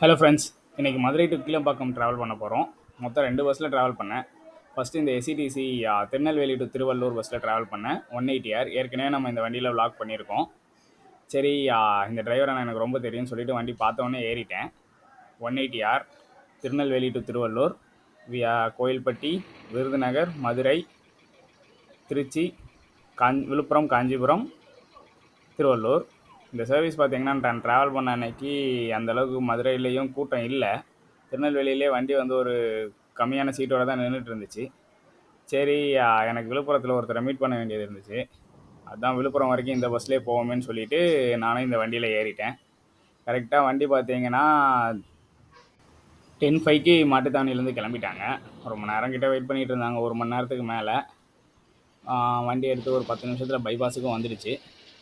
Hello friends. இன்றைக்கி Madurai to Keelambakkam travel பண்ண போகிறோம். மொத்தம் 2 பஸ்ஸில் ட்ராவல் பண்ணேன். ஃபஸ்ட்டு இந்த எஸ்இடிசி திருநெல்வேலி டு திருவள்ளூர் பஸ்ஸில் ட்ராவல் பண்ணேன் 180R. ஏற்கனவே நம்ம இந்த வண்டியில் vlog பண்ணியிருக்கோம். சரி, இந்த டிரைவரை எனக்கு ரொம்ப தெரியும்னு சொல்லிட்டு வண்டி பார்த்தோன்னே ஏறிட்டேன். 180R திருநெல்வேலி டு திருவள்ளூர் வியா கோயில்பட்டி, விருதுநகர், மதுரை, திருச்சி, விழுப்புரம், காஞ்சிபுரம், திருவள்ளூர். இந்த சர்வீஸ் பார்த்தீங்கன்னா நான் ட்ராவல் பண்ண அன்னைக்கு அந்தளவுக்கு மதுரையிலையும் கூட்டம் இல்லை. திருநெல்வேலியிலே வண்டி வந்து ஒரு கம்மியான சீட்டோடு தான் நின்றுட்டு இருந்துச்சு. சரி, எனக்கு விழுப்புரத்தில் ஒருத்தரை மீட் பண்ண வேண்டியது இருந்துச்சு. அதுதான் விழுப்புரம் வரைக்கும் இந்த பஸ்லேயே போவோமேன்னு சொல்லிவிட்டு நானும் இந்த வண்டியில் ஏறிட்டேன். கரெக்டாக வண்டி பார்த்தீங்கன்னா 10:05க்கு மாட்டுத்தாவணிலேருந்து கிளம்பிட்டாங்க. ரொம்ப நேரம் கிட்ட வெயிட் பண்ணிகிட்டு இருந்தாங்க, 1 மணி நேரத்துக்கு மேலே. வண்டி எடுத்து ஒரு 10 நிமிஷத்தில் பைபாஸுக்கும் வந்துடுச்சு.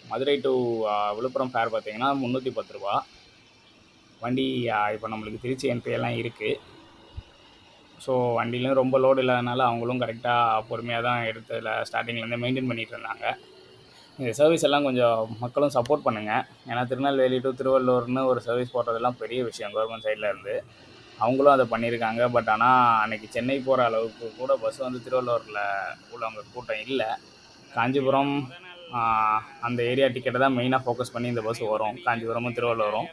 மதுரை டு விழுப்புரம் ஃபேர் பார்த்தீங்கன்னா 310 ரூபா. வண்டி இப்போ நம்மளுக்கு திருச்சி என்ட்ரி எல்லாம் இருக்குது. ஸோ வண்டியிலும் ரொம்ப லோடு இல்லாதனால அவங்களும் கரெக்டாக பொறுமையாக தான் எடுத்ததில் ஸ்டார்டிங்லேருந்து மெயின்டைன் பண்ணிகிட்டு இருந்தாங்க. இந்த சர்வீஸ் எல்லாம் கொஞ்சம் மக்களும் சப்போர்ட் பண்ணுங்கள். ஏன்னா திருநெல்வேலி டு திருவள்ளூர்னு ஒரு சர்வீஸ் போடுறதெல்லாம் பெரிய விஷயம் கவர்மெண்ட் சைடில் இருந்து. அவங்களும் அதை பண்ணியிருக்காங்க. பட் ஆனால் அன்றைக்கி சென்னை போகிற அளவுக்கு கூட பஸ் வந்து திருவள்ளூரில் உள்ளவங்க கூட்டம் இல்லை. காஞ்சிபுரம் அந்த ஏரியா டிக்கெட்டை தான் மெயினாக ஃபோக்கஸ் பண்ணி இந்த பஸ் வரும். காஞ்சிபுரமும் திருவள்ளூரும்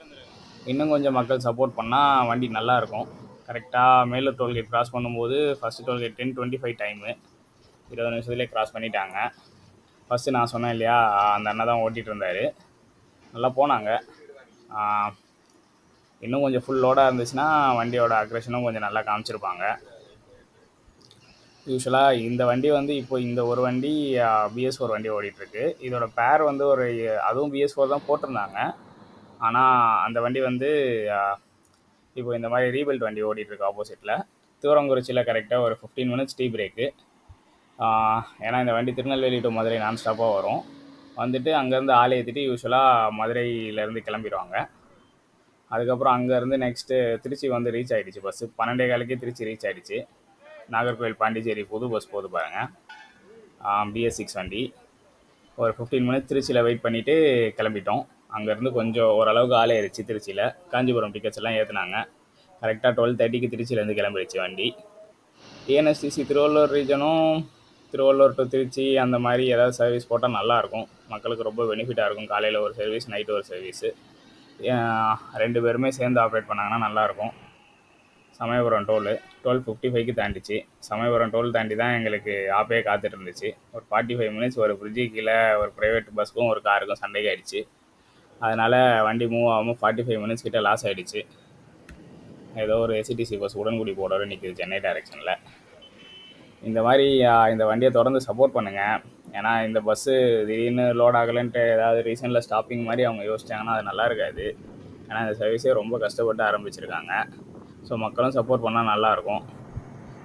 இன்னும் கொஞ்சம் மக்கள் சப்போர்ட் பண்ணால் வண்டி நல்லாயிருக்கும். கரெக்டாக மேலூர் டோல்கேட் கிராஸ் பண்ணும்போது ஃபஸ்ட்டு டோல்கேட் 10:25 டைமு, 20 நிமிஷத்துலேயே கிராஸ் பண்ணிட்டாங்க. ஃபஸ்ட்டு நான் சொன்னேன் இல்லையா, அந்த அண்ணன் தான் ஓட்டிகிட்டு இருந்தார். நல்லா போனாங்க. இன்னும் கொஞ்சம் ஃபுல் லோடாக இருந்துச்சுன்னா வண்டியோட அக்ரெஷனும் கொஞ்சம் நல்லா காமிச்சிருப்பாங்க. யூஸ்வலாக இந்த வண்டி வந்து இப்போ இந்த ஒரு வண்டி BS4 வண்டி ஓடிட்டுருக்கு. இதோட பேர் வந்து அதுவும் BS4 தான் போட்டிருந்தாங்க. ஆனால் அந்த வண்டி வந்து இப்போ இந்த மாதிரி ரீபில்ட் வண்டி ஓடிட்டுருக்கு ஆப்போசிட்டில். தூரங்குறிச்சியில் கரெக்டாக ஒரு 15 மினிட்ஸ் டீ பிரேக்கு. ஏன்னா இந்த வண்டி திருநெல்வேலி டு மதுரை நான் ஸ்டாப்பாக வரும். வந்துட்டு அங்கேருந்து ஆளை ஏற்றிட்டு யூஸ்வலாக மதுரையிலேருந்து கிளம்பிடுவாங்க. அதுக்கப்புறம் அங்கேருந்து நெக்ஸ்ட்டு திருச்சி வந்து ரீச் ஆகிடுச்சு. பஸ்ஸு 12:15க்கே திருச்சி ரீச் ஆகிடுச்சு. நாகர்கோவில் பாண்டிச்சேரி புது பஸ் போது பாருங்கள், BS6 வண்டி. ஒரு 15 மினிட்ஸ் திருச்சியில் வெயிட் பண்ணிவிட்டு கிளம்பிட்டோம். அங்கேருந்து கொஞ்சம் ஓரளவுக்கு ஆளே ஏறிச்சு திருச்சியில். காஞ்சிபுரம் டிக்கெட்ஸ் எல்லாம் ஏற்றுனாங்க. கரெக்டாக 12:30க்கு திருச்சியிலேருந்து கிளம்பிடுச்சு வண்டி. டிஎன்எஸ்டிசி திருவள்ளூர் ரீஜனும் திருவள்ளூர் டு திருச்சி அந்த மாதிரி ஏதாவது சர்வீஸ் போட்டால் நல்லாயிருக்கும். மக்களுக்கு ரொம்ப பெனிஃபிட்டாக இருக்கும். காலையில் ஒரு சர்வீஸ், நைட்டு ஒரு சர்வீஸு, 2 பேருமே சேர்ந்து ஆப்ரேட் பண்ணாங்கன்னா நல்லாயிருக்கும். சமயபுரம் டோலு 12:55க்கு தாண்டிச்சு. சமயபுரம் டோல் தாண்டி தான் எங்களுக்கு ஆப்பே காத்துட்டு இருந்துச்சு. ஒரு 45 மினிட்ஸ் ஒரு பிரிட்ஜு கீழே ஒரு ப்ரைவேட் பஸ்ஸுக்கும் ஒரு காருக்கும் சண்டைக்கு ஆகிடுச்சு. அதனால் வண்டி மூவ் ஆகாமல் 45 மினிட்ஸ் கிட்ட லாஸ் ஆகிடுச்சு. ஏதோ ஒரு எஸ்இடிசி பஸ் உடன்குடி போர்டோடு நிற்கிது சென்னை டைரெக்ஷனில். இந்த மாதிரி இந்த வண்டியை தொடர்ந்து சப்போர்ட் பண்ணுங்கள். ஏன்னா இந்த பஸ்ஸு திடீர்னு லோட் ஆகலைன்ட்டு ஏதாவது ரீசனில் ஸ்டாப்பிங் மாதிரி அவங்க யோசிச்சாங்கன்னா அது நல்லா இருக்காது. ஏன்னா இந்த சர்வீஸே ரொம்ப கஷ்டப்பட்டு ஆரம்பிச்சிருக்காங்க. ஸோ மக்களும் சப்போர்ட் பண்ணால் நல்லாயிருக்கும்.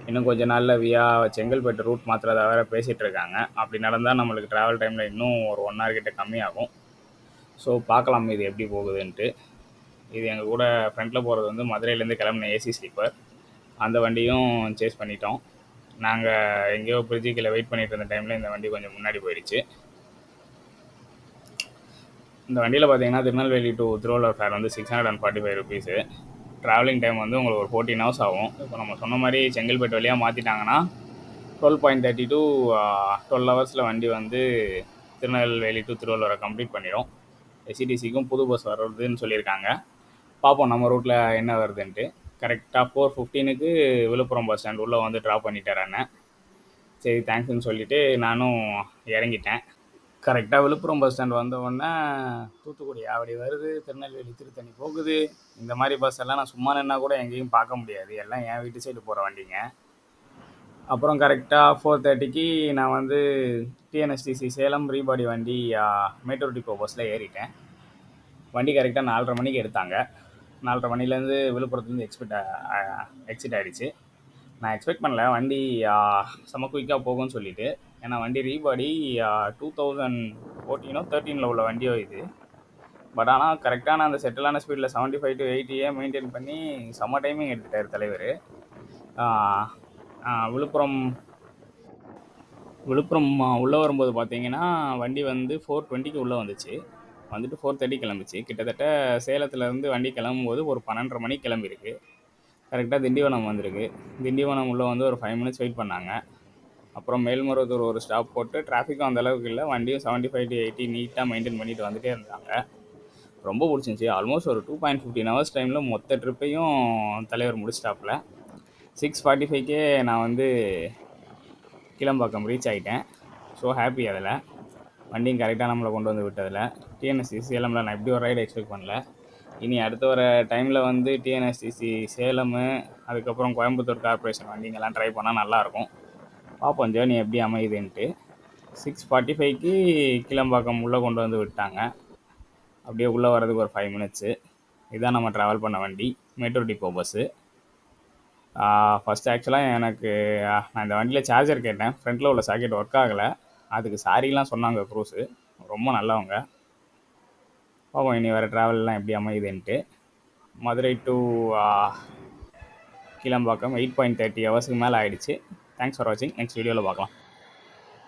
இன்னும் கொஞ்ச நாளில் வியா செங்கல்பட்டு ரூட் மாத்திரத்தை வேறு பேசிகிட்டு இருக்காங்க. அப்படி நடந்தால் நம்மளுக்கு ட்ராவல் டைமில் இன்னும் ஒரு 1 hour கிட்ட கம்மியாகும். ஸோ பார்க்கலாம் இது எப்படி போகுதுன்ட்டு. இது எங்கள் கூட ஃப்ரண்ட்டில் போகிறது வந்து மதுரையிலேருந்து கிளம்பின ஏசி ஸ்லீப்பர். அந்த வண்டியும் சேஸ் பண்ணிட்டோம். நாங்கள் எங்கேயோ பிரிட்ஜு கீழே வெயிட் பண்ணிட்டு இருந்த டைமில் இந்த வண்டி கொஞ்சம் முன்னாடி போயிடுச்சு. இந்த வண்டியில் பார்த்தீங்கன்னா திருநெல்வேலி டு திருவள்ளூர் ஃபேர் வந்து 645 ருபீஸு. ட்ராவலிங் டைம் வந்து உங்களுக்கு ஒரு 14 hours ஆகும். இப்போ நம்ம சொன்ன மாதிரி செங்கல்பட்டு வழியாக மாற்றிட்டாங்கன்னா 12:30 to 12 hours வண்டி வந்து திருநெல்வேலி டு திருவள்ளூரை கம்ப்ளீட் பண்ணிடும். எஸ்இடிசிக்கும் புது பஸ் வர்றதுன்னு சொல்லியிருக்காங்க. பார்ப்போம் நம்ம ரூட்டில் என்ன வருதுன்ட்டு. கரெக்டாக 4:15க்கு விழுப்புரம் பஸ் ஸ்டாண்ட் உள்ளே வந்து ட்ராப் பண்ணிட்டார் அண்ணன். சரி, தேங்க்ஸ்ன்னு சொல்லிவிட்டு நானும் இறங்கிட்டேன். கரெக்டாக விழுப்புரம் பஸ் ஸ்டாண்ட் வந்தவுடனே தூத்துக்குடி ஆவடி வருது, திருநெல்வேலி திருத்தணி போகுது. இந்த மாதிரி பஸ் எல்லாம் நான் சும்மா நின்னா கூட எங்கேயும் பார்க்க முடியாது. எல்லாம் என் வீட்டு சைடு போகிற வண்டிங்க. அப்புறம் கரெக்டாக 4:30க்கு நான் வந்து டிஎன்எஸ்டிசி சேலம் ரீபாடி வண்டி மேட்டூர் டிப்போ பஸ்ஸில் ஏறிட்டேன். வண்டி கரெக்டாக 4:30 மணிக்கு எடுத்தாங்க. 4:30 மணிலேருந்து விழுப்புரத்துலேருந்து எக்ஸிட் ஆகிடுச்சு. நான் எக்ஸ்பெக்ட் பண்ணல வண்டி செம குயிக்காக போகும்னு சொல்லிவிட்டு. ஏன்னா வண்டி ரீபாடி 2014-13 உள்ள வண்டியோ இது. பட் ஆனால் கரெக்டான அந்த செட்டிலான ஸ்பீடில் 75 to 80 மெயின்டைன் பண்ணி செம்ம டைமிங் எடுத்துட்டார் தலைவர். விழுப்புரம் உள்ளே வரும்போது பார்த்தீங்கன்னா வண்டி வந்து 4:20க்கு உள்ளே வந்துச்சு. வந்துட்டு 4:30 கிளம்பிச்சு. கிட்டத்தட்ட சேலத்துலேருந்து வண்டி கிளம்பும்போது ஒரு 12:30 மணிக்கு கிளம்பியிருக்கு. கரெக்டாக திண்டிவனம் வந்திருக்கு. திண்டிவனம் உள்ளே வந்து ஒரு 5 மினிட்ஸ் வெயிட் பண்ணாங்க. அப்புறம் மேல்மருவத்தூர் ஒரு ஸ்டாப் போட்டு டிராஃபிக்கும் அந்தளவுக்கு இல்லை, வண்டியும் 75 to 80 நீட்டாக மெயின்டைன் பண்ணிட்டு வந்துகிட்டே இருந்தாங்க. ரொம்ப பிடிச்சிருந்துச்சி. ஆல்மோஸ்ட் ஒரு 2.15 ஹவர்ஸ் டைமில் மொத்த ட்ரிப்பையும் தலைவர் முடிச்சிட்டாப்புல. 6:45க்கே நான் வந்து கிளம்பாக்கம் ரீச் ஆகிட்டேன். ஸோ ஹாப்பி அதில். வண்டியும் கரெக்டாக நம்மளை கொண்டு வந்து விட்டதில். டிஎன்எஸ்டிசி சேலமில் நான் இப்படி ஒரு ரைடு எக்ஸ்பெக்ட் பண்ணல. இனி அடுத்த வர டைமில் வந்து டிஎன்எஸ்டிசி சேலம், அதுக்கப்புறம் கோயம்புத்தூர் கார்பரேஷன் வண்டிங்கெல்லாம் ட்ரை பண்ணால் நல்லாயிருக்கும். பார்ப்போம் ஜேர்னி எப்படி அமையுதுன்ட்டு. 6:45க்கு கிளம்பாக்கம் உள்ளே கொண்டு வந்து விட்டாங்க. அப்படியே உள்ளே வரதுக்கு ஒரு 5 மினிட்ஸு. இதுதான் நம்ம ட்ராவல் பண்ண வண்டி, மெட்ரோ டிப்போ பஸ்ஸு. ஃபஸ்ட்டு ஆக்சுவலாக எனக்கு நான் இந்த வண்டியில் சார்ஜர் கேட்டேன். ஃப்ரண்ட்டில் உள்ள சாக்கெட் ஒர்க் ஆகலை. அதுக்கு சாரிலாம் சொன்னாங்க க்ரூஸு, ரொம்ப நல்லவங்க. பார்ப்போம் இனி வர ட்ராவல்லாம் எப்படி அமையுதுன்ட்டு. மதுரை டு கிளம்பாக்கம் 8.30 ஹவர்ஸுக்கு மேலே ஆகிடுச்சு. தேங்க்ஸ் ஃபார் வாட்சிங். நெக்ஸ்ட் வீடியோவில் பார்க்கலாம்.